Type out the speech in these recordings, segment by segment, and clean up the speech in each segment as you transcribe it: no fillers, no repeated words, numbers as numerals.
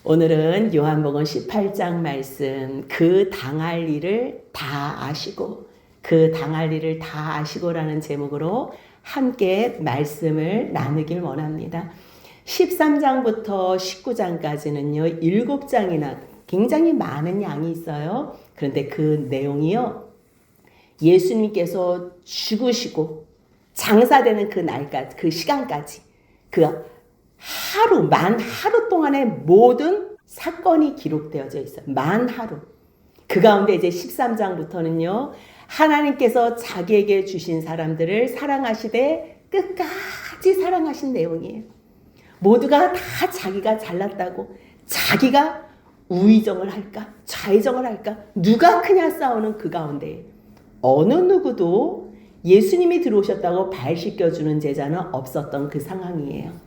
오늘은 요한복음 18장 말씀, 그 당할 일을 다 아시고, 그 당할 일을 다 아시고라는 제목으로 함께 말씀을 나누길 원합니다. 13장부터 19장까지는요, 7장이나 굉장히 많은 양이 있어요. 그런데 그 내용이요, 예수님께서 죽으시고 장사되는 그 날까지, 그 시간까지, 만 하루 동안의 모든 사건이 기록되어져 있어요. 만 하루. 그 가운데 이제 13장부터는요, 하나님께서 자기에게 주신 사람들을 사랑하시되 끝까지 사랑하신 내용이에요. 모두가 다 자기가 잘났다고, 자기가 우의정을 할까, 좌의정을 할까, 누가 크냐 싸우는 그 가운데 어느 누구도 예수님이 들어오셨다고 발 씻겨주는 제자는 없었던 그 상황이에요.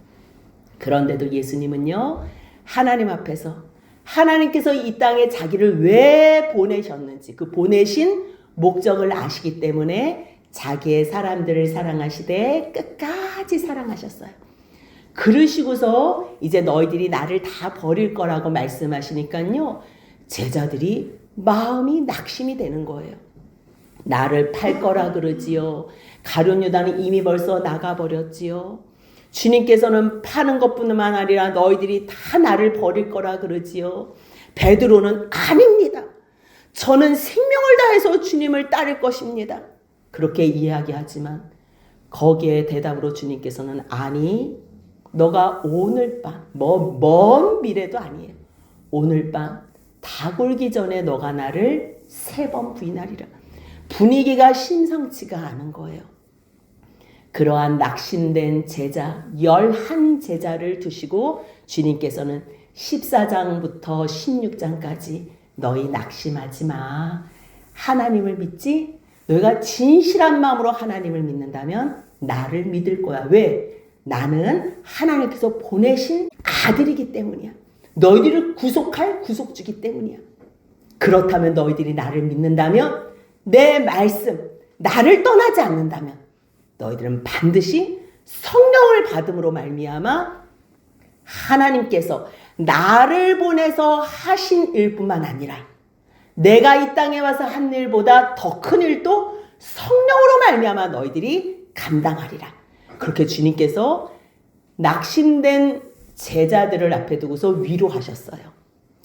그런데도 예수님은요, 하나님 앞에서 하나님께서 이 땅에 자기를 왜 보내셨는지, 그 보내신 목적을 아시기 때문에 자기의 사람들을 사랑하시되 끝까지 사랑하셨어요. 그러시고서 이제 너희들이 나를 다 버릴 거라고 말씀하시니까요, 제자들이 마음이 낙심이 되는 거예요. 나를 팔 거라 그러지요. 가룟 유다는 이미 벌써 나가버렸지요. 주님께서는 파는 것뿐만 아니라 너희들이 다 나를 버릴 거라 그러지요. 베드로는 아닙니다. 저는 생명을 다해서 주님을 따를 것입니다. 그렇게 이야기하지만 거기에 대답으로 주님께서는 아니, 너가 오늘 밤, 먼 미래도 아니에요. 오늘 밤 다 굴기 전에 너가 나를 3번 부인하리라. 분위기가 심상치가 않은 거예요. 그러한 낙심된 제자 11제자를 두시고 주님께서는 14장부터 16장까지 너희 낙심하지 마. 하나님을 믿지? 너희가 진실한 마음으로 하나님을 믿는다면 나를 믿을 거야. 왜? 나는 하나님께서 보내신 아들이기 때문이야. 너희들을 구속할 구속주기 때문이야. 그렇다면 너희들이 나를 믿는다면, 내 말씀, 나를 떠나지 않는다면 너희들은 반드시 성령을 받음으로 말미암아 하나님께서 나를 보내서 하신 일뿐만 아니라 내가 이 땅에 와서 한 일보다 더 큰 일도 성령으로 말미암아 너희들이 감당하리라. 그렇게 주님께서 낙심된 제자들을 앞에 두고서 위로하셨어요.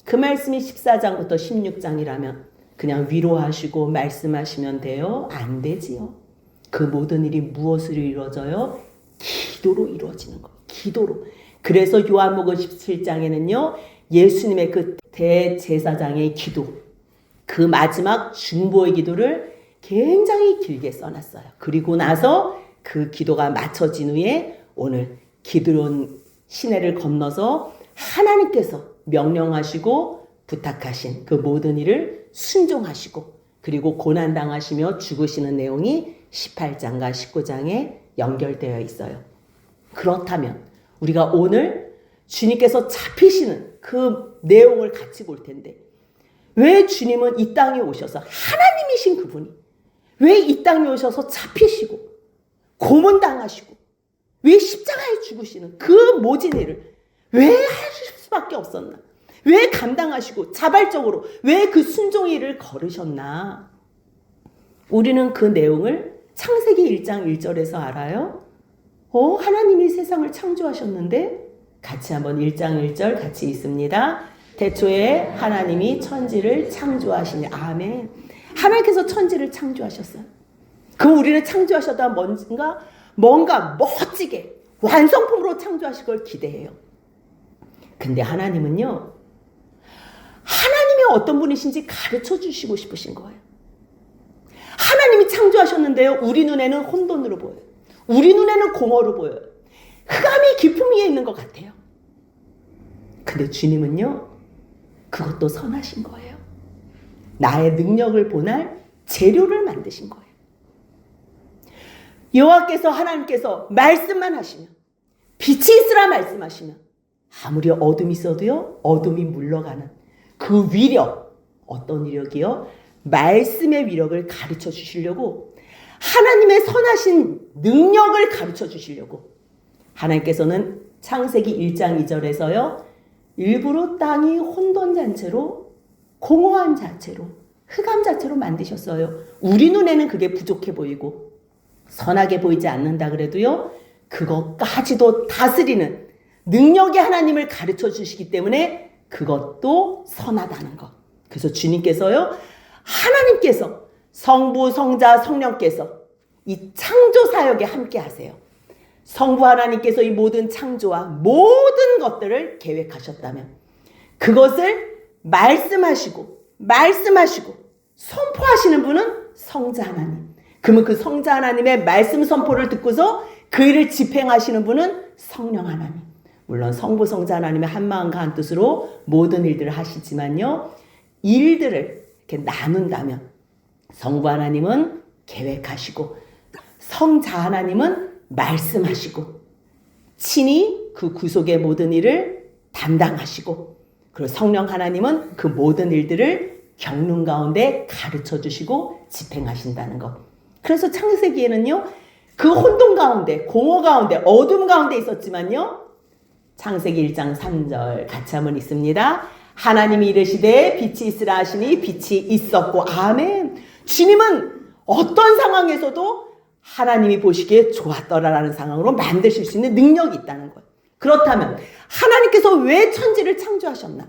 그 말씀이 14장부터 16장이라면 그냥 위로하시고 말씀하시면 돼요? 안 되지요. 그 모든 일이 무엇으로 이루어져요? 기도로 이루어지는 거예요. 기도로. 그래서 요한복음 17장에는요, 예수님의 그 대제사장의 기도, 그 마지막 중보의 기도를 굉장히 길게 써놨어요. 그리고 나서 그 기도가 마쳐진 후에 오늘 기드론 시내를 건너서 하나님께서 명령하시고 부탁하신 그 모든 일을 순종하시고 그리고 고난당하시며 죽으시는 내용이 18장과 19장에 연결되어 있어요. 그렇다면 우리가 오늘 주님께서 잡히시는 그 내용을 같이 볼 텐데, 왜 주님은 이 땅에 오셔서, 하나님이신 그분이 왜 이 땅에 오셔서 잡히시고 고문당하시고 왜 십자가에 죽으시는 그 모진 일을 왜 하실 수밖에 없었나? 왜 감당하시고 자발적으로 왜 그 순종의 일을 걸으셨나? 우리는 그 내용을 창세기 1장 1절에서 알아요. 하나님이 세상을 창조하셨는데, 같이 한번 1장 1절 같이 있습니다. 태초에 하나님이 천지를 창조하시니. 아멘. 하나님께서 천지를 창조하셨어요. 그럼 우리는 창조하셨다 뭔가 멋지게 완성품으로 창조하실 걸 기대해요. 근데 하나님은요, 하나님이 어떤 분이신지 가르쳐 주시고 싶으신 거예요. 하나님이 창조하셨는데요, 우리 눈에는 혼돈으로 보여요. 우리 눈에는 공허로 보여요. 흑암이 깊음 위에 있는 것 같아요. 근데 주님은요, 그것도 선하신 거예요. 나의 능력을 보낼 재료를 만드신 거예요. 여호와께서, 하나님께서 말씀만 하시면, 빛이 있으라 말씀하시면 아무리 어둠이 있어도요, 어둠이 물러가는 그 위력, 어떤 위력이요? 말씀의 위력을 가르쳐 주시려고, 하나님의 선하신 능력을 가르쳐 주시려고 하나님께서는 창세기 1장 2절에서요, 일부러 땅이 혼돈잔체로, 공허한 자체로, 흑암 자체로 만드셨어요. 우리 눈에는 그게 부족해 보이고 선하게 보이지 않는다 그래도요, 그것까지도 다스리는 능력의 하나님을 가르쳐 주시기 때문에 그것도 선하다는 것. 그래서 주님께서요, 하나님께서, 성부, 성자, 성령께서 이 창조 사역에 함께 하세요. 성부 하나님께서 이 모든 창조와 모든 것들을 계획하셨다면 그것을 말씀하시고 선포하시는 분은 성자 하나님. 그러면 그 성자 하나님의 말씀 선포를 듣고서 그 일을 집행하시는 분은 성령 하나님. 물론 성부 성자 하나님의 한 마음과 한 뜻으로 모든 일들을 하시지만요, 일들을 이렇게 나눈다면 성부 하나님은 계획하시고 성자 하나님은 말씀하시고 친히 그 구속의 모든 일을 담당하시고, 그리고 성령 하나님은 그 모든 일들을 경륜 가운데 가르쳐 주시고 집행하신다는 것. 그래서 창세기에는요, 그 혼돈 가운데, 공허 가운데, 어둠 가운데 있었지만요, 창세기 1장 3절 같이 한번 읽습니다. 하나님이 이르시되 빛이 있으라 하시니 빛이 있었고, 아멘. 주님은 어떤 상황에서도 하나님이 보시기에 좋았더라라는 상황으로 만드실 수 있는 능력이 있다는 거예요. 그렇다면 하나님께서 왜 천지를 창조하셨나?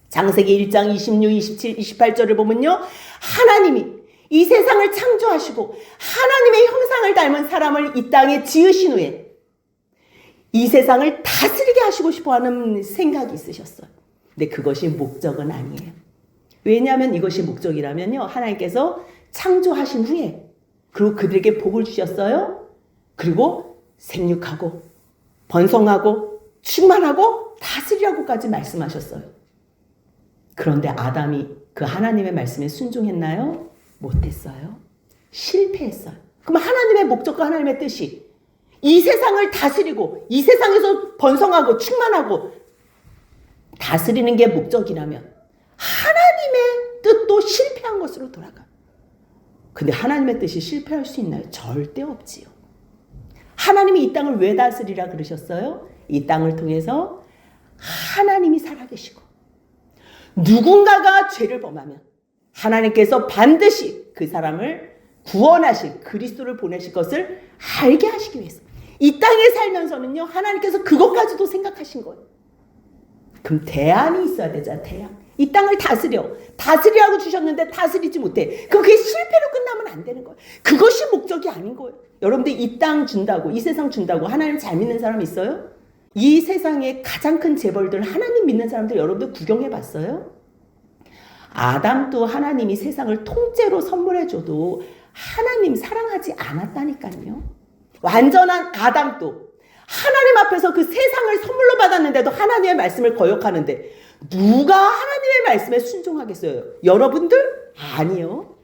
창세기 1장 26, 27, 28절을 보면요, 하나님이 이 세상을 창조하시고 하나님의 형상을 닮은 사람을 이 땅에 지으신 후에 이 세상을 다스리게 하시고 싶어하는 생각이 있으셨어요. 근데 그것이 목적은 아니에요. 왜냐하면 이것이 목적이라면요, 하나님께서 창조하신 후에 그리고 그들에게 복을 주셨어요. 그리고 생육하고 번성하고 충만하고 다스리라고까지 말씀하셨어요. 그런데 아담이 그 하나님의 말씀에 순종했나요? 못했어요. 실패했어요. 그럼 하나님의 목적과 하나님의 뜻이 이 세상을 다스리고 이 세상에서 번성하고 충만하고 다스리는 게 목적이라면 하나님의 뜻도 실패한 것으로 돌아가. 근데 하나님의 뜻이 실패할 수 있나요? 절대 없지요. 하나님이 이 땅을 왜 다스리라 그러셨어요? 이 땅을 통해서 하나님이 살아계시고 누군가가 죄를 범하면 하나님께서 반드시 그 사람을 구원하실 그리스도를 보내실 것을 알게 하시기 위해서 이 땅에 살면서는요, 하나님께서 그것까지도 생각하신 거예요. 그럼 대안이 있어야 되잖아. 대안. 이 땅을 다스리라고 주셨는데 다스리지 못해. 그럼 그게 실패로 끝나면 안 되는 거예요. 그것이 목적이 아닌 거예요. 여러분들 이 땅 준다고, 이 세상 준다고 하나님 잘 믿는 사람 있어요? 이 세상의 가장 큰 재벌들, 하나님 믿는 사람들 여러분들 구경해 봤어요? 아담도 하나님이 세상을 통째로 선물해줘도 하나님 사랑하지 않았다니까요. 완전한 아담도 하나님 앞에서 그 세상을 선물로 받았는데도 하나님의 말씀을 거역하는데 누가 하나님의 말씀에 순종하겠어요? 여러분들? 아니요.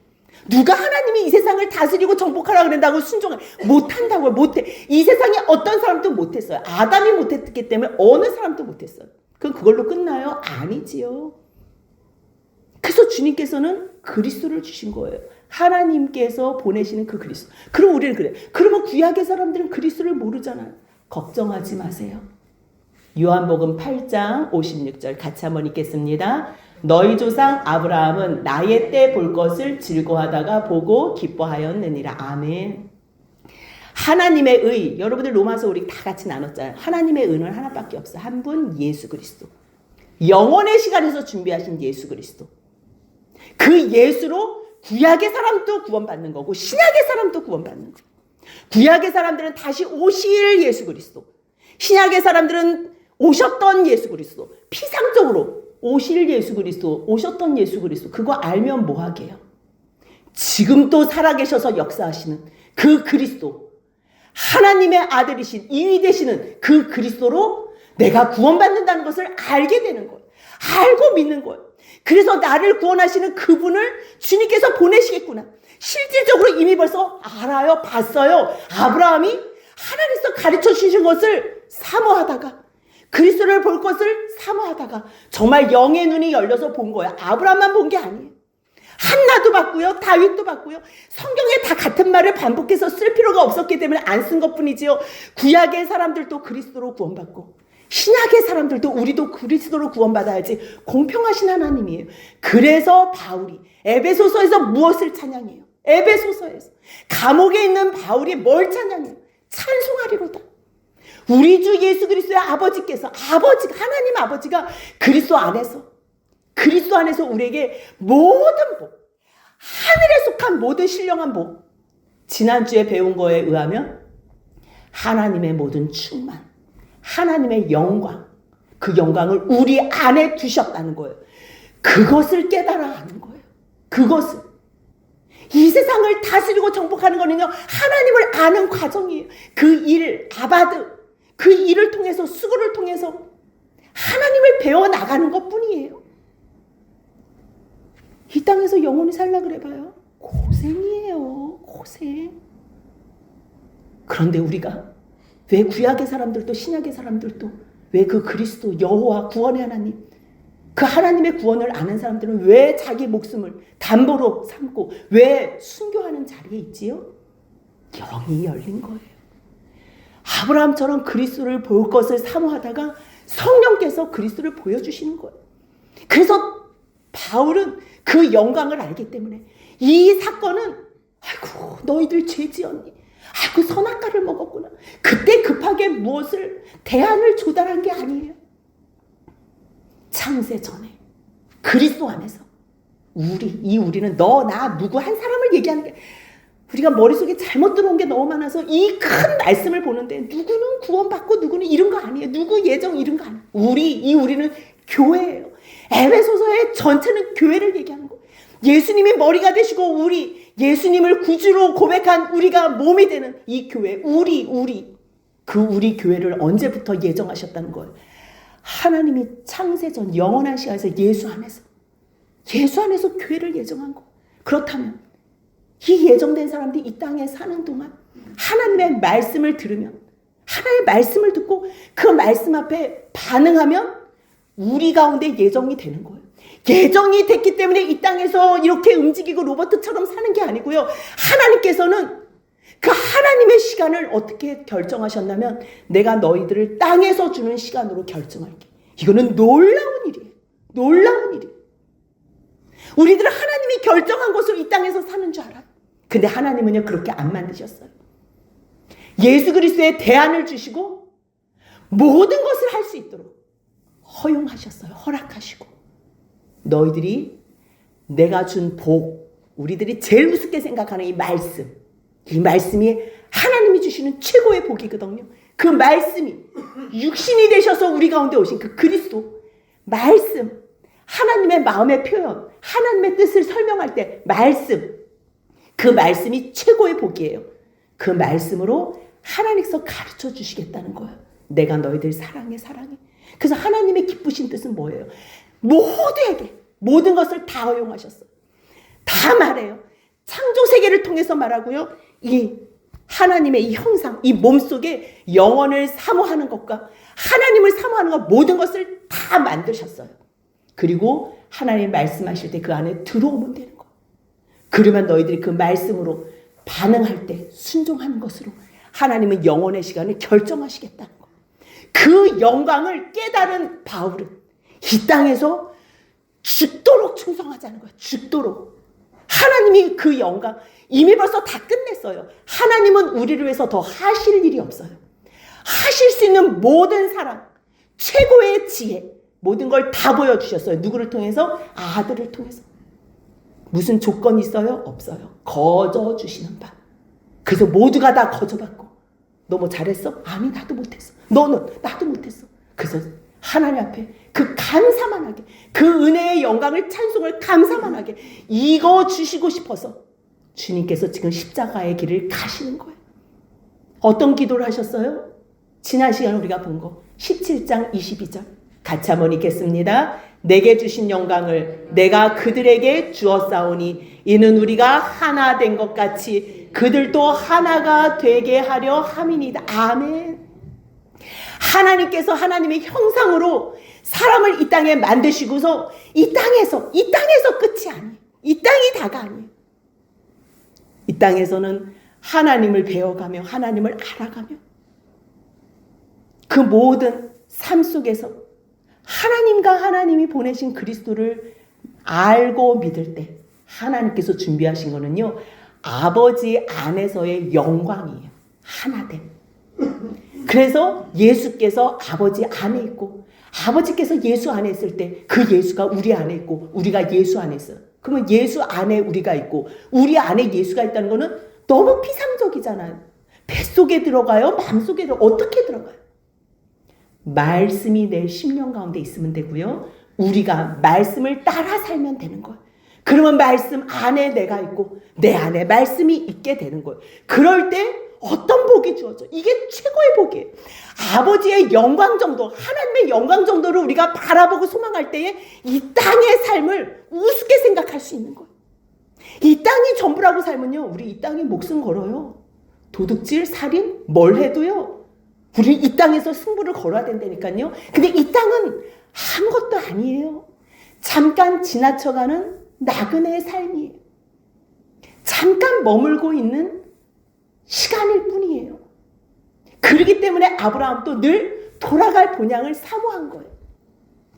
누가 하나님이 이 세상을 다스리고 정복하라고 그런다고 순종을 못한다고요? 못해. 이 세상에 어떤 사람도 못했어요. 아담이 못했기 때문에 어느 사람도 못했어요. 그럼 그걸로 끝나요? 아니지요. 그래서 주님께서는 그리스도를 주신 거예요. 하나님께서 보내시는 그 그리스도. 그럼 우리는 그래. 그러면 구약의 사람들은 그리스도를 모르잖아요. 걱정하지 마세요. 요한복음 8장 56절 같이 한번 읽겠습니다. 너희 조상 아브라함은 나의 때 볼 것을 즐거워하다가 보고 기뻐하였느니라. 아멘. 하나님의 의, 여러분들 로마서 우리 다 같이 나눴잖아요. 하나님의 의는 하나밖에 없어요. 한 분, 예수 그리스도. 영원의 시간에서 준비하신 예수 그리스도. 그 예수로 구약의 사람도 구원받는 거고 신약의 사람도 구원받는 거예요. 구약의 사람들은 다시 오실 예수 그리스도, 신약의 사람들은 오셨던 예수 그리스도, 피상적으로 오실 예수 그리스도, 오셨던 예수 그리스도, 그거 알면 뭐하게요? 지금도 살아계셔서 역사하시는 그 그리스도, 하나님의 아들이신 이위 되시는 그 그리스도로 내가 구원받는다는 것을 알게 되는 거예요. 알고 믿는 거예요. 그래서 나를 구원하시는 그분을 주님께서 보내시겠구나. 실질적으로 이미 벌써 알아요. 봤어요. 아브라함이 하나님께서 가르쳐 주신 것을 사모하다가, 그리스도를 볼 것을 사모하다가 정말 영의 눈이 열려서 본 거야. 아브라함만 본 게 아니에요. 한나도 봤고요. 다윗도 봤고요. 성경에 다 같은 말을 반복해서 쓸 필요가 없었기 때문에 안 쓴 것뿐이지요. 구약의 사람들도 그리스도로 구원받고 신약의 사람들도 우리도 그리스도로 구원받아야지 공평하신 하나님이에요. 그래서 바울이 에베소서에서 무엇을 찬양해요? 에베소서에서 감옥에 있는 바울이 뭘 찬양해요? 찬송하리로다. 우리 주 예수 그리스도의 아버지께서 하나님 아버지가 그리스도 안에서 우리에게 모든 복, 하늘에 속한 모든 신령한 복, 지난주에 배운 거에 의하면 하나님의 모든 충만, 하나님의 영광, 그 영광을 우리 안에 두셨다는 거예요. 그것을 깨달아 하는 거예요. 그것을. 이 세상을 다스리고 정복하는 거는요, 하나님을 아는 과정이에요. 그 일, 아바드, 그 일을 통해서, 수고를 통해서 하나님을 배워나가는 것 뿐이에요. 이 땅에서 영원히 살라 그래봐요. 고생이에요. 고생. 그런데 우리가 왜 구약의 사람들도 신약의 사람들도 왜 그 그리스도 여호와 구원의 하나님, 그 하나님의 구원을 아는 사람들은 왜 자기 목숨을 담보로 삼고 왜 순교하는 자리에 있지요? 영이 열린 거예요. 아브라함처럼 그리스도를 볼 것을 사모하다가 성령께서 그리스도를 보여주시는 거예요. 그래서 바울은 그 영광을 알기 때문에 이 사건은 아이고 너희들 죄 지었니? 아이고 선악과를 먹었구나. 그때 급하게 무엇을 대안을 조달한 게 아니에요. 창세 전에 그리스도 안에서 우리는 너, 나, 누구 한 사람을 얘기하는 게 우리가 머릿속에 잘못 들어온 게 너무 많아서 이 큰 말씀을 보는데 누구는 구원받고 누구는 이런 거 아니에요. 누구 예정 이런 거 아니에요. 우리는 교회예요. 에베소서의 전체는 교회를 얘기하는 거예요. 예수님이 머리가 되시고 예수님을 구주로 고백한 우리가 몸이 되는 이 교회, 우리 교회를 언제부터 예정하셨다는 거예요. 하나님이 창세전 영원한 시간에서 예수 안에서 교회를 예정한 거. 그렇다면 이 예정된 사람들이 이 땅에 사는 동안 하나님의 말씀을 들으면, 하나님의 말씀을 듣고 그 말씀 앞에 반응하면 우리 가운데 예정이 되는 거예요. 예정이 됐기 때문에 이 땅에서 이렇게 움직이고 로버트처럼 사는 게 아니고요. 하나님께서는 그 하나님의 시간을 어떻게 결정하셨냐면 내가 너희들을 땅에서 주는 시간으로 결정할게. 이거는 놀라운 일이에요. 놀라운 일이에요. 우리들은 하나님이 결정한 것으로 이 땅에서 사는 줄 알아요. 근데 하나님은요 그렇게 안 만드셨어요. 예수 그리스도의 대안을 주시고 모든 것을 할 수 있도록 허용하셨어요. 허락하시고 너희들이 내가 준 복, 우리들이 제일 우습게 생각하는 이 말씀이 하나님이 주시는 최고의 복이거든요. 그 말씀이 육신이 되셔서 우리 가운데 오신 그 그리스도 말씀, 하나님의 마음의 표현, 하나님의 뜻을 설명할 때 그 말씀이 최고의 복이에요. 그 말씀으로 하나님께서 가르쳐 주시겠다는 거예요. 내가 너희들 사랑해. 그래서 하나님의 기쁘신 뜻은 뭐예요? 모두에게 모든 것을 다 허용하셨어요. 다 말해요. 창조 세계를 통해서 말하고요. 이 하나님의 이 형상, 이 몸속에 영혼을 사모하는 것과 하나님을 사모하는 것 모든 것을 다 만드셨어요. 그리고 하나님 말씀하실 때 그 안에 들어오면 되는 거예요. 그러면 너희들이 그 말씀으로 반응할 때 순종하는 것으로 하나님은 영혼의 시간을 결정하시겠다는 거예요. 그 영광을 깨달은 바울은 이 땅에서 죽도록 충성하자는 거예요. 죽도록. 하나님이 그 영광 이미 벌써 다 끝냈어요. 하나님은 우리를 위해서 더 하실 일이 없어요. 하실 수 있는 모든 사랑, 최고의 지혜, 모든 걸 다 보여주셨어요. 누구를 통해서? 아들을 통해서. 무슨 조건이 있어요? 없어요. 거저 주시는 바. 그래서 모두가 다 거저받고 너 뭐 잘했어? 아니 나도 못했어. 너는? 나도 못했어. 그래서 하나님 앞에 그 감사만 하게, 그 은혜의 영광을 찬송을 감사만 하게 이거 주시고 싶어서 주님께서 지금 십자가의 길을 가시는 거예요. 어떤 기도를 하셨어요? 지난 시간 우리가 본 거 17장 22절 같이 한번 읽겠습니다. 내게 주신 영광을 내가 그들에게 주었사오니 이는 우리가 하나 된 것 같이 그들도 하나가 되게 하려 함이니이다. 아멘. 하나님께서 하나님의 형상으로 사람을 이 땅에 만드시고서 이 땅에서 끝이 아니에요. 이 땅이 다가 아니에요. 이 땅에서는 하나님을 배워가며 하나님을 알아가며 그 모든 삶 속에서 하나님과 하나님이 보내신 그리스도를 알고 믿을 때 하나님께서 준비하신 거는요, 아버지 안에서의 영광이에요. 하나됨. 그래서 예수께서 아버지 안에 있고 아버지께서 예수 안에 있을 때 그 예수가 우리 안에 있고 우리가 예수 안에 있어요. 그러면 예수 안에 우리가 있고 우리 안에 예수가 있다는 거는 너무 피상적이잖아요. 뱃속에 들어가요? 마음속에 어떻게 들어가요? 말씀이 내 심령 가운데 있으면 되고요. 우리가 말씀을 따라 살면 되는 거예요. 그러면 말씀 안에 내가 있고 내 안에 말씀이 있게 되는 거예요. 그럴 때 어떤 복이 주어져? 이게 최고의 복이에요. 아버지의 영광 정도, 하나님의 영광 정도를 우리가 바라보고 소망할 때에 이 땅의 삶을 우습게 생각할 수 있는 거예요. 이 땅이 전부라고 살면요, 우리 이 땅에 목숨 걸어요. 도둑질, 살인, 뭘 해도요, 우리 이 땅에서 승부를 걸어야 된다니까요. 근데 이 땅은 아무것도 아니에요. 잠깐 지나쳐가는 나그네의 삶이에요. 잠깐 머물고 있는 시간일 뿐이에요. 그렇기 때문에 아브라함도 늘 돌아갈 본향을 사모한 거예요.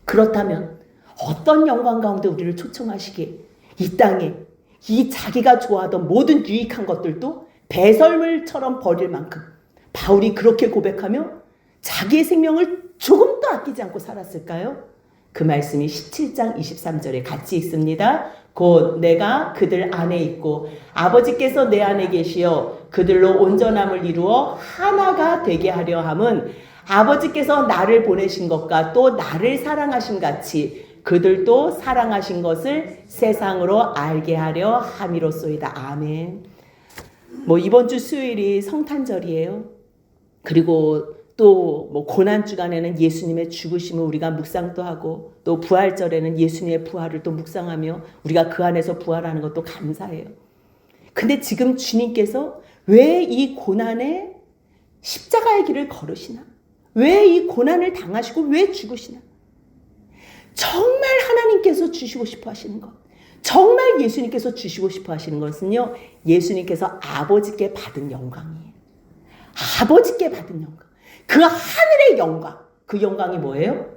그렇다면 어떤 영광 가운데 우리를 초청하시기에 이 땅에 이 자기가 좋아하던 모든 유익한 것들도 배설물처럼 버릴 만큼 바울이 그렇게 고백하며 자기의 생명을 조금도 아끼지 않고 살았을까요? 그 말씀이 17장 23절에 같이 있습니다. 곧 내가 그들 안에 있고 아버지께서 내 안에 계시어 그들로 온전함을 이루어 하나가 되게 하려 함은 아버지께서 나를 보내신 것과 또 나를 사랑하신 같이 그들도 사랑하신 것을 세상으로 알게 하려 함이로소이다. 아멘. 이번 주 수요일이 성탄절이에요. 그리고 또 고난 주간에는 예수님의 죽으심을 우리가 묵상도 하고 또 부활절에는 예수님의 부활을 또 묵상하며 우리가 그 안에서 부활하는 것도 감사해요. 근데 지금 주님께서 왜 이 고난에 십자가의 길을 걸으시나? 왜 이 고난을 당하시고 왜 죽으시나? 정말 하나님께서 주시고 싶어 하시는 것, 정말 예수님께서 주시고 싶어 하시는 것은요, 예수님께서 아버지께 받은 영광이에요. 아버지께 받은 영광. 그 하늘의 영광, 그 영광이 뭐예요?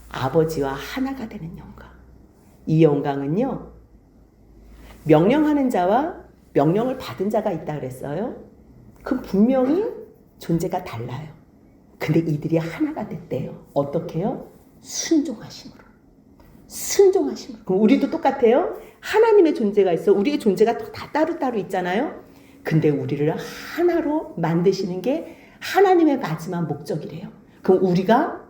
아버지와 하나가 되는 영광. 이 영광은요, 명령하는 자와 명령을 받은 자가 있다 그랬어요. 그럼 분명히 존재가 달라요. 근데 이들이 하나가 됐대요. 어떻게요? 순종하심으로. 순종하심으로. 그럼 우리도 똑같아요. 하나님의 존재가 있어. 우리의 존재가 다 따로따로 있잖아요. 근데 우리를 하나로 만드시는 게 하나님의 마지막 목적이래요. 그럼 우리가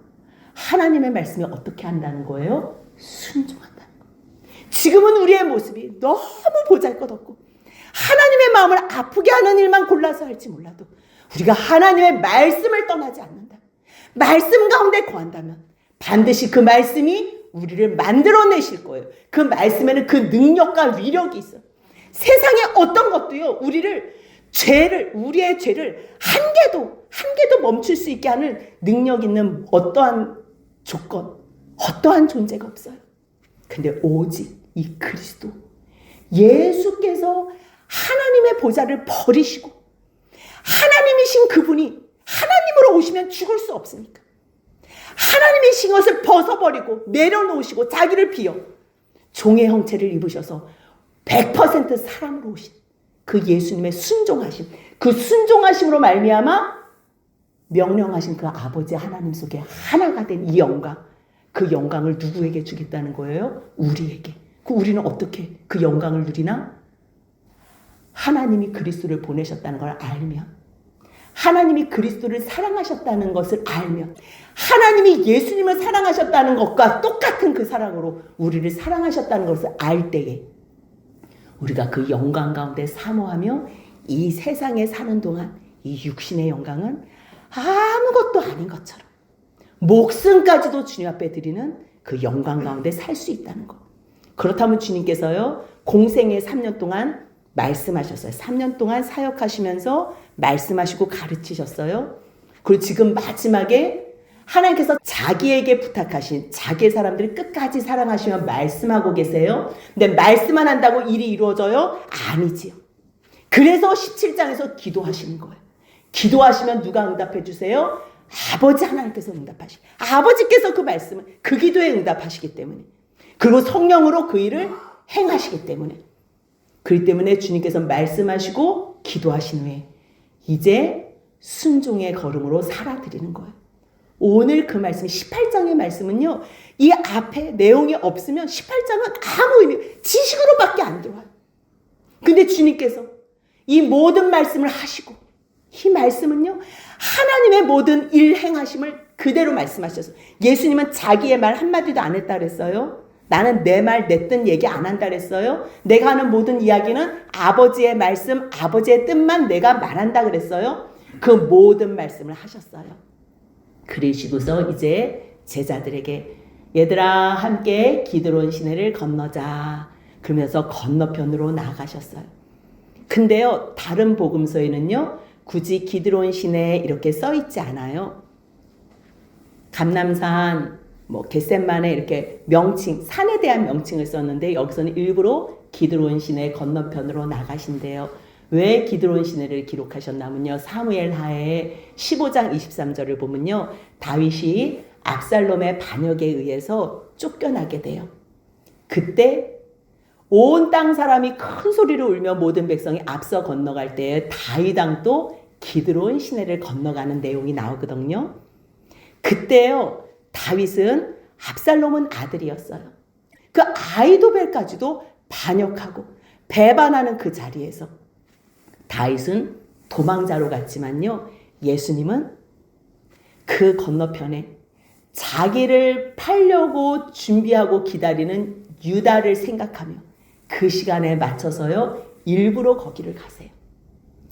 하나님의 말씀에 어떻게 한다는 거예요? 순종한다는 거예요. 지금은 우리의 모습이 너무 보잘것없고 하나님의 마음을 아프게 하는 일만 골라서 할지 몰라도 우리가 하나님의 말씀을 떠나지 않는다. 말씀 가운데 거한다면 반드시 그 말씀이 우리를 만들어내실 거예요. 그 말씀에는 그 능력과 위력이 있어요. 세상에 어떤 것도요, 우리의 죄를 한 개도 멈출 수 있게 하는 능력 있는 어떠한 조건, 어떠한 존재가 없어요. 근데 오직 이 그리스도, 예수께서 하나님의 보좌를 버리시고 하나님이신 그분이 하나님으로 오시면 죽을 수 없으니까 하나님이신 것을 벗어버리고 내려놓으시고 자기를 비워 종의 형체를 입으셔서 100% 사람으로 오신 그 예수님의 순종하심, 그 순종하심으로 말미암아 명령하신 그 아버지 하나님 속에 하나가 된 이 영광, 그 영광을 누구에게 주겠다는 거예요? 우리에게. 그 우리는 어떻게 그 영광을 누리나? 하나님이 그리스도를 보내셨다는 걸 알면, 하나님이 그리스도를 사랑하셨다는 것을 알면, 하나님이 예수님을 사랑하셨다는 것과 똑같은 그 사랑으로 우리를 사랑하셨다는 것을 알 때에 우리가 그 영광 가운데 사모하며 이 세상에 사는 동안 이 육신의 영광은 아무것도 아닌 것처럼 목숨까지도 주님 앞에 드리는 그 영광 가운데 살 수 있다는 것. 그렇다면 주님께서요, 공생의 3년 동안 말씀하셨어요. 3년 동안 사역하시면서 말씀하시고 가르치셨어요. 그리고 지금 마지막에 하나님께서 자기에게 부탁하신 자기의 사람들을 끝까지 사랑하시며 말씀하고 계세요. 근데 말씀만 한다고 일이 이루어져요? 아니지요. 그래서 17장에서 기도하시는 거예요. 기도하시면 누가 응답해 주세요? 아버지 하나님께서 응답하시기. 아버지께서 그 말씀을 그 기도에 응답하시기 때문에. 그리고 성령으로 그 일을 행하시기 때문에. 그렇기 때문에 주님께서 말씀하시고 기도하신 후에 이제 순종의 걸음으로 살아드리는 거예요. 오늘 그 말씀 18장의 말씀은요. 이 앞에 내용이 없으면 18장은 아무 의미 지식으로밖에 안 들어와요. 근데 주님께서 이 모든 말씀을 하시고 이 말씀은요. 하나님의 모든 일 행하심을 그대로 말씀하셔서 예수님은 자기의 말 한마디도 안 했다 그랬어요. 나는 내 말 내 뜻 얘기 안 한다 그랬어요. 내가 하는 모든 이야기는 아버지의 말씀 아버지의 뜻만 내가 말한다 그랬어요. 그 모든 말씀을 하셨어요. 그러시고서 이제 제자들에게 얘들아 함께 기드론 시내를 건너자 그러면서 건너편으로 나가셨어요. 근데요 다른 복음서에는요 굳이 기드론 시내 이렇게 써 있지 않아요. 감람산 겟셋만에 이렇게 명칭 산에 대한 명칭을 썼는데 여기서는 일부러 기드론 시내 건너편으로 나가신대요. 왜 기드론 시내를 기록하셨냐면요. 사무엘 하에 15장 23절을 보면요. 다윗이 압살롬의 반역에 의해서 쫓겨나게 돼요. 그때 온 땅 사람이 큰 소리로 울며 모든 백성이 앞서 건너갈 때에 다윗 왕도 기드론 시내를 건너가는 내용이 나오거든요. 그때요. 다윗은 압살롬은 아들이었어요. 그 아이도벨까지도 반역하고 배반하는 그 자리에서 다윗은 도망자로 갔지만요. 예수님은 그 건너편에 자기를 팔려고 준비하고 기다리는 유다를 생각하며 그 시간에 맞춰서요. 일부러 거기를 가세요.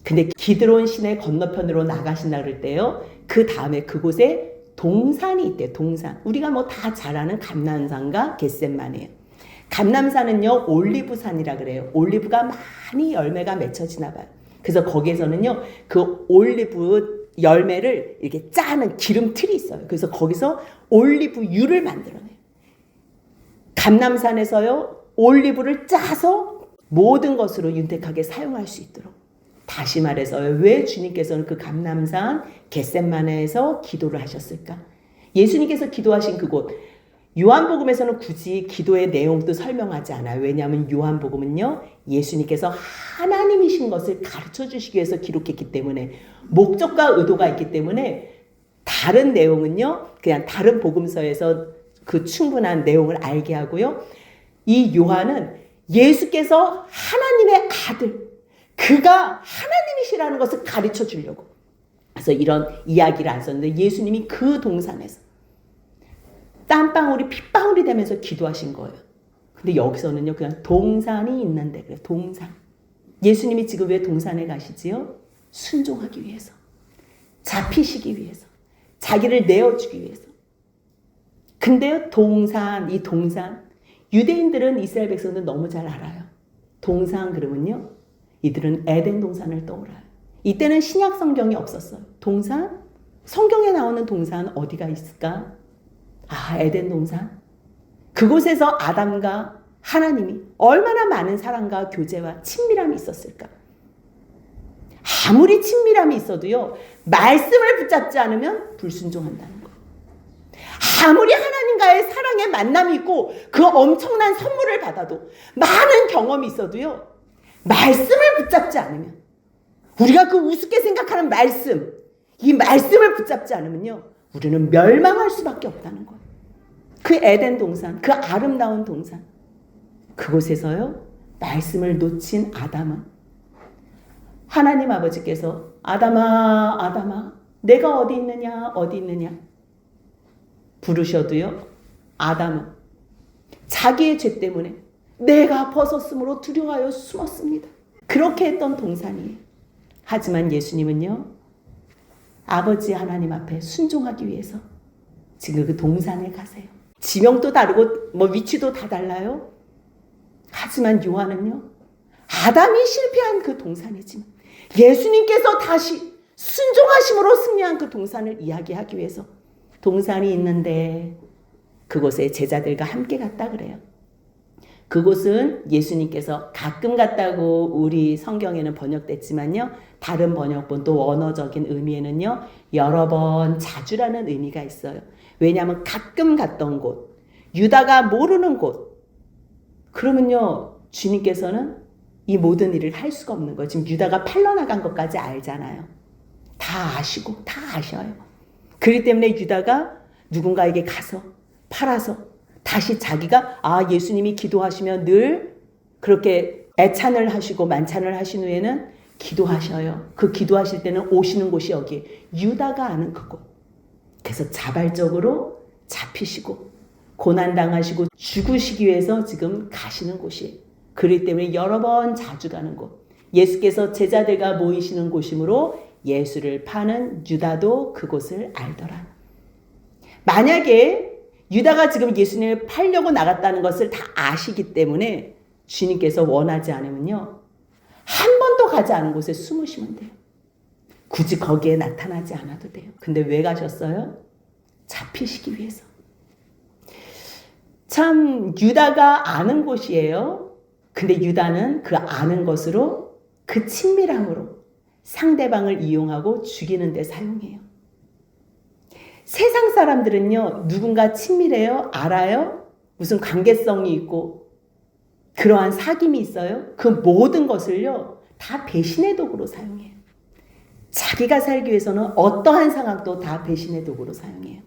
근데 기드론 시내 건너편으로 나가신다 그럴 때요. 그 다음에 그곳에 동산이 있대요. 동산. 우리가 다 잘 아는 감람산과 겟셋만이에요. 감람산은요. 올리브산이라 그래요. 올리브가 많이 열매가 맺혀지나 봐요. 그래서 거기에서는요. 그 올리브 열매를 이렇게 짜는 기름틀이 있어요. 그래서 거기서 올리브유를 만들어내요. 감람산에서요. 올리브를 짜서 모든 것으로 윤택하게 사용할 수 있도록. 다시 말해서 왜 주님께서는 그 감람산 겟셋마네에서 기도를 하셨을까? 예수님께서 기도하신 그곳 요한복음에서는 굳이 기도의 내용도 설명하지 않아요. 왜냐하면 요한복음은요. 예수님께서 하나님이신 것을 가르쳐 주시기 위해서 기록했기 때문에 목적과 의도가 있기 때문에 다른 내용은요. 그냥 다른 복음서에서 그 충분한 내용을 알게 하고요. 이 요한은 예수께서 하나님의 아들 그가 하나님이시라는 것을 가르쳐 주려고 그래서 이런 이야기를 안 썼는데 예수님이 그 동산에서 땀방울이 핏방울이 되면서 기도하신 거예요. 근데 여기서는요 그냥 동산이 있는데 그래 동산. 예수님이 지금 왜 동산에 가시지요? 순종하기 위해서. 잡히시기 위해서. 자기를 내어주기 위해서. 근데요 동산 이 동산 유대인들은 이스라엘 백성들 너무 잘 알아요. 동산 그러면요. 이들은 에덴 동산을 떠올아요. 이때는 신약 성경이 없었어요. 동산? 성경에 나오는 동산 어디가 있을까? 아, 에덴 동산. 그곳에서 아담과 하나님이 얼마나 많은 사랑과 교제와 친밀함이 있었을까? 아무리 친밀함이 있어도요. 말씀을 붙잡지 않으면 불순종한다는 거예요. 아무리 하나님과의 사랑의 만남이 있고 그 엄청난 선물을 받아도 많은 경험이 있어도요. 말씀을 붙잡지 않으면 우리가 그 우습게 생각하는 말씀 이 말씀을 붙잡지 않으면요. 우리는 멸망할 수밖에 없다는 거예요. 그 에덴 동산 그 아름다운 동산 그곳에서요. 말씀을 놓친 아담은 하나님 아버지께서 아담아 아담아 내가 어디 있느냐 어디 있느냐 부르셔도요. 아담은 자기의 죄 때문에 내가 벗었으므로 두려워하여 숨었습니다. 그렇게 했던 동산이에요. 하지만 예수님은요. 아버지 하나님 앞에 순종하기 위해서 지금 그 동산에 가세요. 지명도 다르고 위치도 다 달라요. 하지만 요한은요. 아담이 실패한 그 동산이지만 예수님께서 다시 순종하심으로 승리한 그 동산을 이야기하기 위해서 동산이 있는데 그곳에 제자들과 함께 갔다 그래요. 그곳은 예수님께서 가끔 갔다고 우리 성경에는 번역됐지만요. 다른 번역본 또 원어적인 의미에는요, 여러 번 자주라는 의미가 있어요. 왜냐하면 가끔 갔던 곳, 유다가 모르는 곳, 그러면요, 주님께서는 이 모든 일을 할 수가 없는 거예요. 지금 유다가 팔려나간 것까지 알잖아요. 다 아시고, 다 아셔요. 그렇기 때문에 유다가 누군가에게 가서 팔아서 다시 자기가 예수님이 기도하시면 늘 그렇게 애찬을 하시고 만찬을 하신 후에는 기도하셔요. 그 기도하실 때는 오시는 곳이 여기 유다가 아는 그곳. 그래서 자발적으로 잡히시고 고난당하시고 죽으시기 위해서 지금 가시는 곳이에요. 그렇기 때문에 여러 번 자주 가는 곳. 예수께서 제자들과 모이시는 곳이므로 예수를 파는 유다도 그곳을 알더라. 만약에 유다가 지금 예수님을 팔려고 나갔다는 것을 다 아시기 때문에 주님께서 원하지 않으면요, 한 번도 가지 않은 곳에 숨으시면 돼요. 굳이 거기에 나타나지 않아도 돼요. 근데 왜 가셨어요? 잡히시기 위해서. 참 유다가 아는 곳이에요. 근데 유다는 그 아는 것으로 그 친밀함으로 상대방을 이용하고 죽이는 데 사용해요. 세상 사람들은요, 누군가 친밀해요? 알아요? 무슨 관계성이 있고 그러한 사귐이 있어요? 그 모든 것을요, 다 배신의 도구로 사용해요. 자기가 살기 위해서는 어떠한 상황도 다 배신의 도구로 사용해요.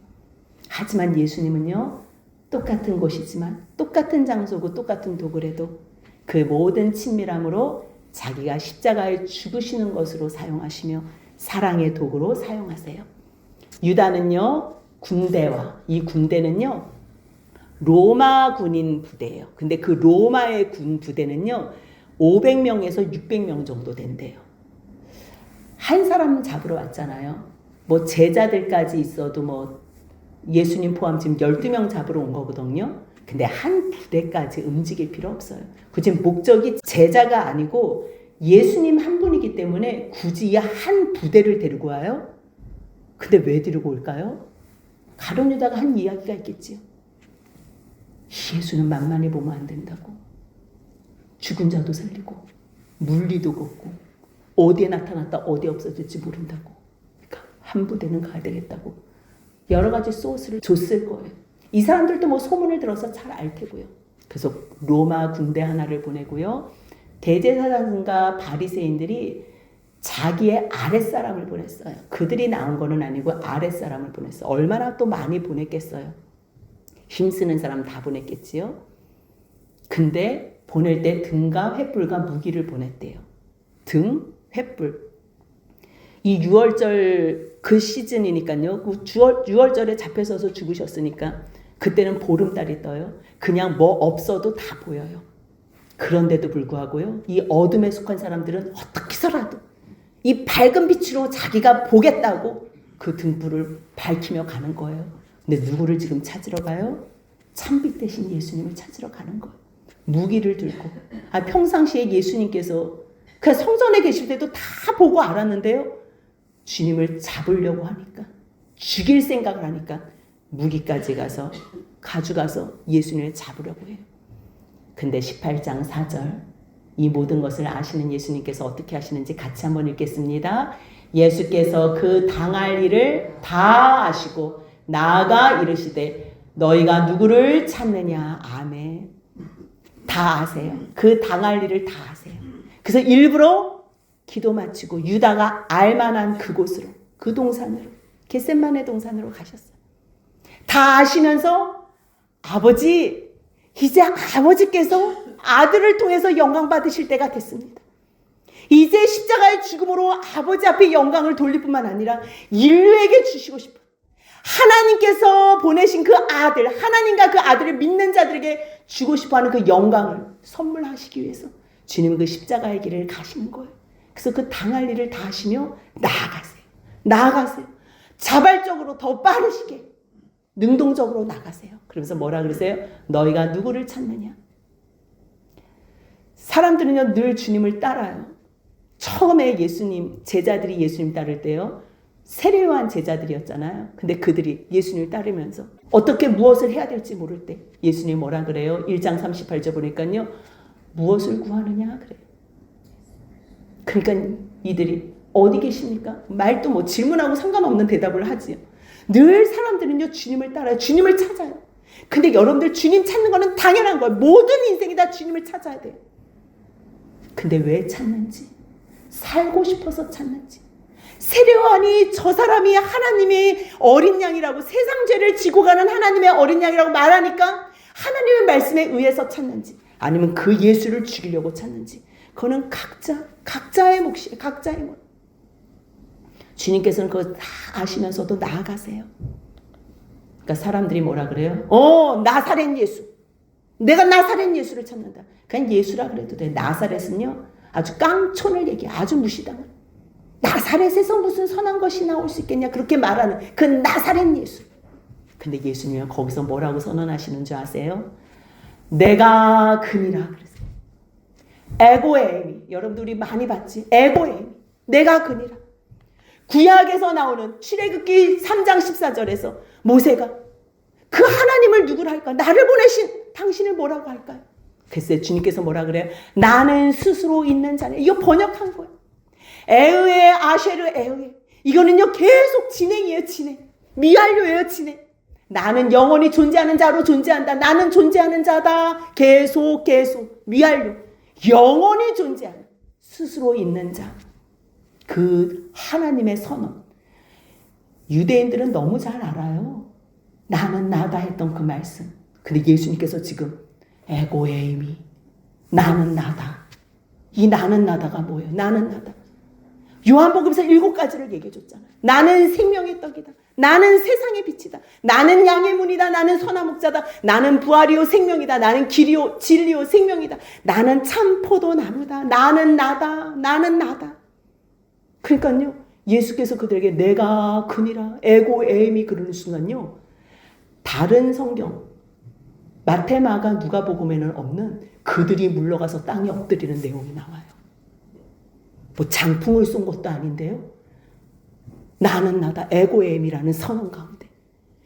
하지만 예수님은요, 똑같은 곳이지만 똑같은 장소고 똑같은 도구래도 그 모든 친밀함으로 자기가 십자가에 죽으시는 것으로 사용하시며 사랑의 도구로 사용하세요. 유다는요, 군대와 이 군대는요, 로마 군인 부대예요. 근데 그 로마의 군 부대는요, 500명에서 600명 정도 된대요. 한 사람 잡으러 왔잖아요. 뭐 제자들까지 있어도 뭐 예수님 포함 지금 12명 잡으러 온 거거든요. 근데 한 부대까지 움직일 필요 없어요. 그 지금 목적이 제자가 아니고 예수님 한 분이기 때문에 굳이 이 한 부대를 데리고 와요? 근데 왜 데리고 올까요? 가룟 유다가 한 이야기가 있겠지요. 예수는 만만히 보면 안 된다고. 죽은 자도 살리고 물리도 걷고 어디에 나타났다 어디에 없어질지 모른다고. 그러니까 한 부대는 가야 되겠다고 여러 가지 소스를 줬을 거예요. 이 사람들도 뭐 소문을 들어서 잘 알 테고요. 그래서 로마 군대 하나를 보내고요. 대제사장과 바리새인들이 자기의 아랫사람을 보냈어요. 그들이 낳은 거는 아니고 아랫사람을 보냈어요. 얼마나 또 많이 보냈겠어요. 힘쓰는 사람 다 보냈겠지요. 근데 보낼 때 등과 횃불과 무기를 보냈대요. 등, 횃불. 이 6월절 그 시즌이니까요. 그 6월절에 잡혀서서 죽으셨으니까 그때는 보름달이 떠요. 그냥 뭐 없어도 다 보여요. 그런데도 불구하고요. 이 어둠에 속한 사람들은 어떻게 해서라도 이 밝은 빛으로 자기가 보겠다고 그 등불을 밝히며 가는 거예요. 근데 누구를 지금 찾으러 가요? 참빛 대신 예수님을 찾으러 가는 거예요. 무기를 들고. 평상시에 예수님께서 그냥 성전에 계실 때도 다 보고 알았는데요. 주님을 잡으려고 하니까, 죽일 생각을 하니까 무기까지 가져가서 예수님을 잡으려고 해요. 근데 18장 4절 이 모든 것을 아시는 예수님께서 어떻게 하시는지 같이 한번 읽겠습니다. 예수께서 그 당할 일을 다 아시고 나아가 이르시되 너희가 누구를 찾느냐. 아멘. 다 아세요. 그 당할 일을 다 아세요. 그래서 일부러 기도 마치고 유다가 알만한 그곳으로, 그 동산으로, 겟세마네 동산으로 가셨어요. 다 아시면서 아버지, 이제 아버지께서 아들을 통해서 영광 받으실 때가 됐습니다. 이제 십자가의 죽음으로 아버지 앞에 영광을 돌릴 뿐만 아니라 인류에게 주시고 싶어요. 하나님께서 보내신 그 아들, 하나님과 그 아들을 믿는 자들에게 주고 싶어하는 그 영광을 선물하시기 위해서 주님은 그 십자가의 길을 가시는 거예요. 그래서 그 당할 일을 다 하시며 나아가세요. 나아가세요. 자발적으로 더 빠르시게 능동적으로 나가세요. 그러면서 뭐라 그러세요? 너희가 누구를 찾느냐? 사람들은요 늘 주님을 따라요. 처음에 예수님, 제자들이 예수님 따를 때요. 세례요한 제자들이었잖아요. 근데 그들이 예수님을 따르면서 어떻게 무엇을 해야 될지 모를 때 예수님이 뭐라 그래요? 1장 38절 보니까요. 무엇을 구하느냐 그래요. 그러니까 이들이 어디 계십니까? 말도 뭐 질문하고 상관없는 대답을 하지요. 늘 사람들은요, 주님을 따라요. 주님을 찾아요. 근데 여러분들 주님 찾는 거는 당연한 거예요. 모든 인생이 다 주님을 찾아야 돼요. 근데 왜 찾는지, 살고 싶어서 찾는지, 세례요한이 저 사람이 하나님의 어린 양이라고, 세상 죄를 지고 가는 하나님의 어린 양이라고 말하니까 하나님의 말씀에 의해서 찾는지, 아니면 그 예수를 죽이려고 찾는지, 그거는 각자의 몫이에요. 각자의 몫. 주님께서는 그거 다 아시면서도 나아가세요. 그러니까 사람들이 뭐라 그래요? 나사렛 예수. 내가 나사렛 예수를 찾는다. 그냥 예수라 그래도 돼. 나사렛은요, 아주 깡촌을 얘기해. 아주 무시당한. 나사렛에서 무슨 선한 것이 나올 수 있겠냐, 그렇게 말하는 그 나사렛 예수. 근데 예수님은 거기서 뭐라고 선언하시는 줄 아세요? 내가 그니라 그랬어요. 에고에미. 여러분들 우리 많이 봤지? 에고에미. 내가 그니라. 구약에서 나오는 출애굽기 3장 14절에서 모세가 그 하나님을 누구라 할까? 나를 보내신 당신을 뭐라고 할까요? 글쎄 주님께서 뭐라 그래요? 나는 스스로 있는 자네. 이거 번역한 거예요. 에으에 아쉐르 에으에. 이거는요 계속 진행이에요. 진행. 미완료예요. 진행. 나는 영원히 존재하는 자로 존재한다. 나는 존재하는 자다. 계속 미완료. 영원히 존재하는 스스로 있는 자. 그 하나님의 선언. 유대인들은 너무 잘 알아요. 나는 나다 했던 그 말씀. 근데 예수님께서 지금 에고에이미. 나는 나다. 이 나는 나다가 뭐예요? 나는 나다. 요한복음서 7가지를 얘기해 줬잖아요. 나는 생명의 떡이다. 나는 세상의 빛이다. 나는 양의 문이다. 나는 선한 목자다. 나는 부활이요 생명이다. 나는 길이요 진리요 생명이다. 나는 참 포도나무다. 나는 나다. 나는 나다. 그러니까요. 예수께서 그들에게 내가 그니라 에고에임이 그러는 순간요. 다른 성경 마태, 마가, 누가복음에는 없는 그들이 물러가서 땅에 엎드리는 내용이 나와요. 뭐 장풍을 쏜 것도 아닌데요. 나는 나다 에고에임이라는 선언 가운데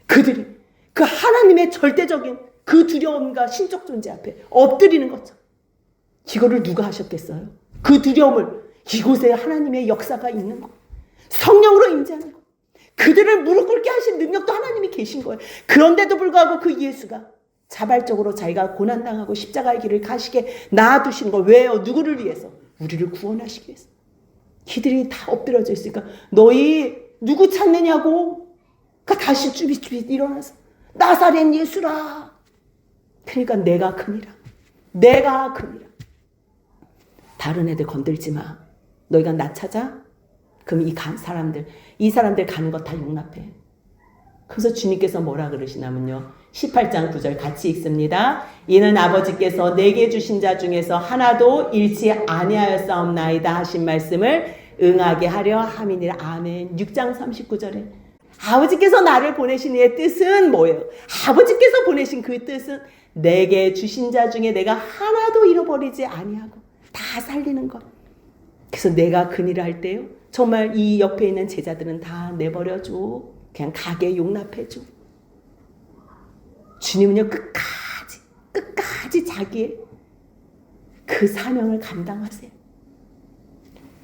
그들이 그 하나님의 절대적인 그 두려움과 신적 존재 앞에 엎드리는 거죠. 이거를 누가 하셨겠어요? 그 두려움을 이곳에 하나님의 역사가 있는 거. 성령으로 임재하는 거. 그들을 무릎 꿇게 하신 능력도 하나님이 계신 거예요. 그런데도 불구하고 그 예수가 자발적으로 자기가 고난당하고 십자가의 길을 가시게 놔두시는 거. 왜요? 누구를 위해서? 우리를 구원하시기 위해서. 이들이 다 엎드려져 있으니까 너희 누구 찾느냐고. 그러니까 다시 쭈빗쭈빗 일어나서 나사렛 예수라. 그러니까 내가 그니라. 내가 그니라. 다른 애들 건들지 마. 너희가 나 찾아? 그럼 이 사람들 가는 거 다 용납해. 그래서 주님께서 뭐라 그러시냐면요. 18장 9절 같이 읽습니다. 이는 아버지께서 내게 주신 자 중에서 하나도 잃지 아니하였사옵나이다 하신 말씀을 응하게 하려 함이니라. 아멘. 6장 39절에 아버지께서 나를 보내신 이의 뜻은 뭐예요? 아버지께서 보내신 그 뜻은 내게 주신 자 중에 내가 하나도 잃어버리지 아니하고 다 살리는 것. 그래서 내가 그니라 할 때요. 정말 이 옆에 있는 제자들은 다 내버려줘. 그냥 가게 용납해줘. 주님은요 끝까지 자기의 그 사명을 감당하세요.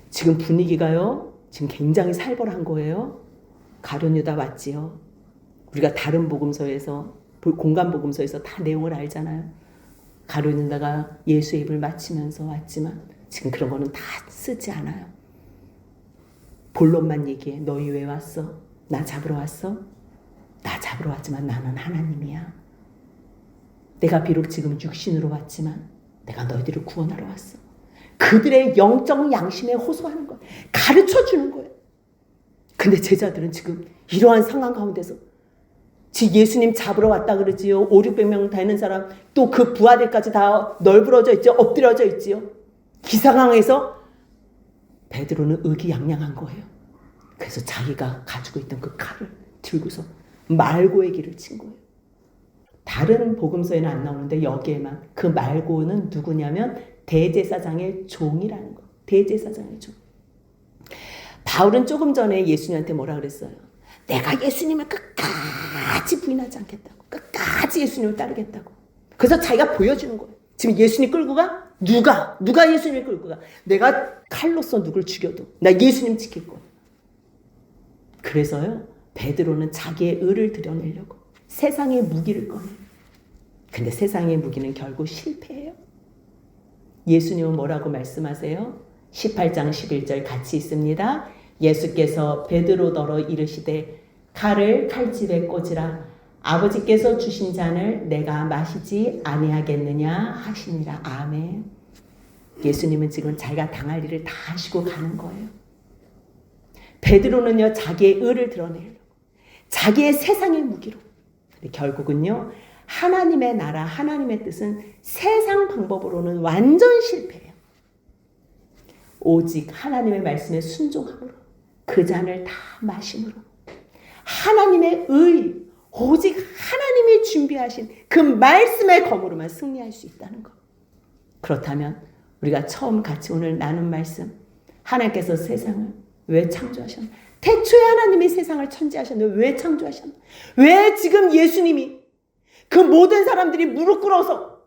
지금 분위기가요. 지금 굉장히 살벌한 거예요. 가룟 유다 왔지요. 우리가 다른 복음서에서 공간 복음서에서 다 내용을 알잖아요. 가룟 유다가 예수의 입을 맞추면서 왔지만 지금 그런 거는 다 쓰지 않아요. 본론만 얘기해. 너희 왜 왔어? 나 잡으러 왔어? 나 잡으러 왔지만 나는 하나님이야. 내가 비록 지금 육신으로 왔지만 내가 너희들을 구원하러 왔어. 그들의 영적 양심에 호소하는 거예요. 가르쳐주는 거예요. 근데 제자들은 지금 이러한 상황 가운데서 지금 예수님 잡으러 왔다 그러지요. 5, 600명 되는 사람 또 그 부하들까지 다 널브러져 있죠. 엎드려져 있지요. 이 상황에서 베드로는 의기양양한 거예요. 그래서 자기가 가지고 있던 그 칼을 들고서 말고의 길을 친 거예요. 다른 복음서에는 안 나오는데 여기에만 그 말고는 누구냐면 대제사장의 종이라는 거. 대제사장의 종. 바울은 조금 전에 예수님한테 뭐라 그랬어요? 내가 예수님을 끝까지 부인하지 않겠다고. 끝까지 예수님을 따르겠다고. 그래서 자기가 보여주는 거예요. 지금 예수님 끌고 가? 누가 예수님을 끌고 가? 내가 칼로서 누굴 죽여도 나 예수님 지킬 거야. 그래서요, 베드로는 자기의 의를 드러내려고 세상의 무기를 꺼내. 근데 세상의 무기는 결국 실패해요. 예수님은 뭐라고 말씀하세요? 18장 11절 같이 있습니다. 예수께서 베드로더러 이르시되 칼을 칼집에 꽂으라. 아버지께서 주신 잔을 내가 마시지 아니하겠느냐 하시니라. 아멘. 예수님은 지금 자기가 당할 일을 다 하시고 가는 거예요. 베드로는요, 자기의 의를 드러내려고 자기의 세상의 무기로. 근데 결국은요, 하나님의 나라, 하나님의 뜻은 세상 방법으로는 완전 실패해요. 오직 하나님의 말씀에 순종함으로, 그 잔을 다 마심으로, 하나님의 의, 오직 하나님이 준비하신 그 말씀의 검으로만 승리할 수 있다는 것. 그렇다면 우리가 처음 같이 오늘 나눈 말씀, 하나님께서 세상을 왜 창조하셨나? 태초에 하나님이 세상을 천지하셨는데 왜 창조하셨나? 왜 지금 예수님이 그 모든 사람들이 무릎 꿇어서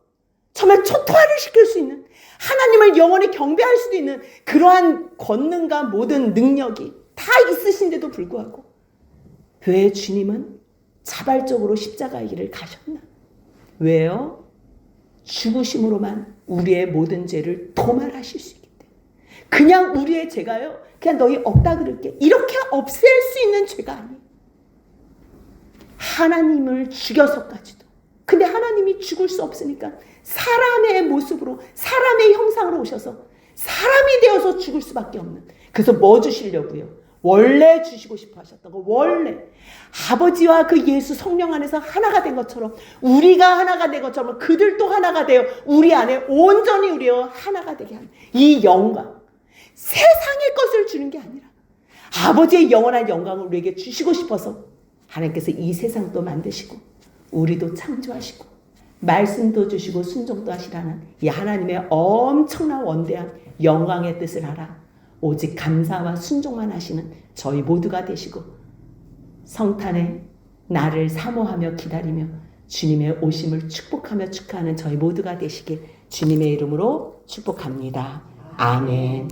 정말 초토화를 시킬 수 있는, 하나님을 영원히 경배할 수도 있는 그러한 권능과 모든 능력이 다 있으신데도 불구하고 왜 주님은 자발적으로 십자가의 길을 가셨나? 왜요? 죽으심으로만 우리의 모든 죄를 도말하실 수 있기 때문에. 그냥 우리의 죄가요, 그냥 너희 없다 그럴게, 이렇게 없앨 수 있는 죄가 아니에요. 하나님을 죽여서까지도. 근데 하나님이 죽을 수 없으니까 사람의 모습으로, 사람의 형상으로 오셔서 사람이 되어서 죽을 수밖에 없는. 그래서 뭐 주시려고요? 원래 주시고 싶어 하셨다고. 원래 아버지와 그 예수 성령 안에서 하나가 된 것처럼, 우리가 하나가 된 것처럼 그들도 하나가 되어 우리 안에 온전히 우리와 하나가 되게 하는 이 영광, 세상의 것을 주는 게 아니라 아버지의 영원한 영광을 우리에게 주시고 싶어서 하나님께서 이 세상도 만드시고 우리도 창조하시고 말씀도 주시고 순종도 하시라는 이 하나님의 엄청난 원대한 영광의 뜻을 알아 오직 감사와 순종만 하시는 저희 모두가 되시고, 성탄에 나를 사모하며 기다리며 주님의 오심을 축복하며 축하하는 저희 모두가 되시길 주님의 이름으로 축복합니다. 아멘.